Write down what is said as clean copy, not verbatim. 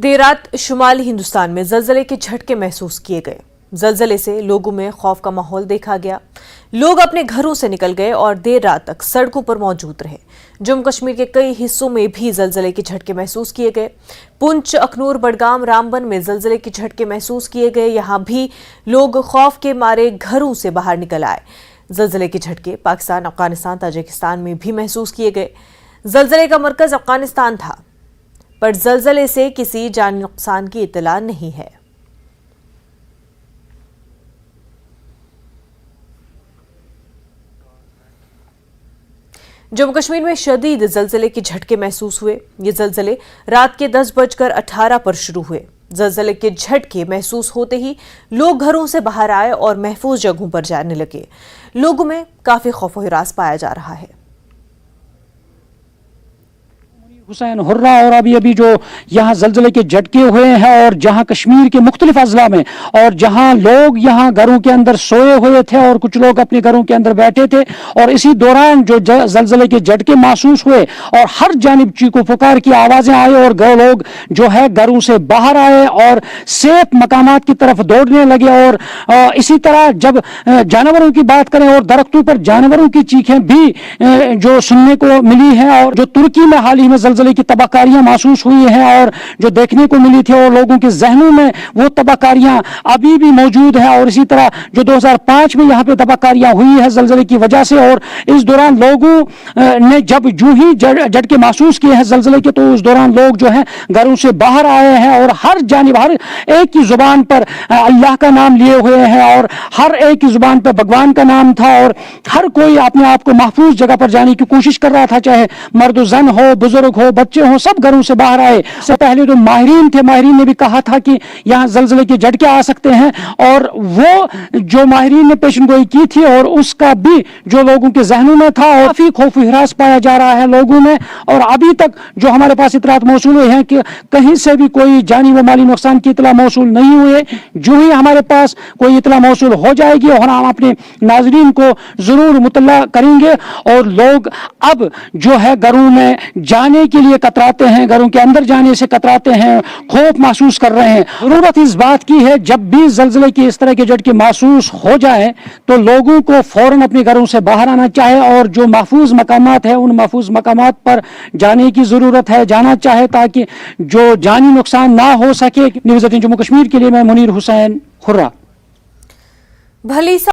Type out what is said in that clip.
دیر رات شمالی ہندوستان میں زلزلے کے جھٹکے محسوس کیے گئے۔ زلزلے سے لوگوں میں خوف کا ماحول دیکھا گیا۔ لوگ اپنے گھروں سے نکل گئے اور دیر رات تک سڑکوں پر موجود رہے۔ جموں کشمیر کے کئی حصوں میں بھی زلزلے کے جھٹکے محسوس کیے گئے۔ پنچ، اخنور، بڈگام، رامبن میں زلزلے کے جھٹکے محسوس کیے گئے۔ یہاں بھی لوگ خوف کے مارے گھروں سے باہر نکل آئے۔ زلزلے کے جھٹکے پاکستان، افغانستان، تاجکستان میں بھی محسوس کیے گئے۔ زلزلے کا مرکز افغانستان تھا، پر زلزلے سے کسی جانی نقصان کی اطلاع نہیں ہے۔ جموں کشمیر میں شدید زلزلے کے جھٹکے محسوس ہوئے۔ یہ زلزلے رات کے 10:18 پر شروع ہوئے۔ زلزلے کے جھٹکے محسوس ہوتے ہی لوگ گھروں سے باہر آئے اور محفوظ جگہوں پر جانے لگے۔ لوگوں میں کافی خوف و ہراس پایا جا رہا ہے۔ حسین ہرہ اور ابھی جو یہاں زلزلے کے جھٹکے ہوئے ہیں اور جہاں کشمیر کے مختلف اضلاع میں اور جہاں لوگ یہاں گھروں کے اندر سوئے ہوئے تھے اور کچھ لوگ اپنے گھروں کے اندر بیٹھے تھے اور اسی دوران جو زلزلے کے جھٹکے محسوس ہوئے اور ہر جانب چیخو پکار کی آوازیں آئی اور لوگ جو ہے گھروں سے باہر آئے اور سیف مقامات کی طرف دوڑنے لگے۔ اور اسی طرح جب جانوروں کی بات کریں اور درختوں پر جانوروں کی چیخیں بھی جو سننے کو ملی ہیں اور جو ترکی میں حال ہی میں زلزلے کی تباہ کاریاں محسوس ہوئی ہیں اور جو دیکھنے کو ملی تھی اور لوگوں کے ذہنوں میں وہ تباہ کاریاں ابھی بھی موجود ہیں۔ اور اسی طرح جو 2005 میں یہاں پہ تباہ کاریاں ہوئی ہیں زلزلے کی وجہ سے اور اس دوران لوگوں نے جب جو ہی جھٹکے محسوس کیے ہیں زلزلے کے تو اس دوران لوگ جو ہیں گھروں سے باہر آئے ہیں اور ہر جانب ہر ایک کی زبان پر اللہ کا نام لیے ہوئے ہیں اور ہر ایک کی زبان پر بھگوان کا نام تھا اور ہر کوئی اپنے آپ کو محفوظ جگہ پر جانے کی کوشش کر رہا تھا، چاہے مرد و زن ہو، بزرگ ہو، بچے ہوں، سب گھروں سے باہر آئے۔ اس سے پہلے جو ماہرین تھے، ماہرین نے بھی کہا تھا کہ یہاں زلزلے کے جھٹکے آ سکتے ہیں اور وہ جو ماہرین نے پیشن گوئی کی تھی اور اس کا بھی جو لوگوں کے ذہنوں میں تھا اور کافی خوف و ہراس پایا جا رہا ہے لوگوں میں۔ اور ابھی تک جو ہمارے پاس اطلاعات موصول ہوئے ہیں کہ کہیں سے بھی کوئی جانی و مالی نقصان کی اطلاع موصول نہیں ہوئے۔ جو ہی ہمارے پاس کوئی اطلاع موصول ہو جائے گی اور ہم اپنے ناظرین کو ضرور مطلع کریں گے۔ اور لوگ اب جو ہے گھروں میں جانے کے لیے کتراتے ہیں، گھروں کے اندر جانے سے کتراتے ہیں، خوف محسوس کر رہے ہیں۔ ضرورت اس بات کی ہے جب بھی زلزلے کی اس طرح کے جھٹکے محسوس ہو جائیں تو لوگوں کو فوراً اپنے گھروں سے باہر آنا چاہے اور جو محفوظ مقامات ہیں ان محفوظ مقامات پر جانے کی ضرورت ہے، جانا چاہے تاکہ جو جانی نقصان نہ ہو سکے۔ نیوز 18 جموں کشمیر کے لیے میں منیر حسین ہرہ۔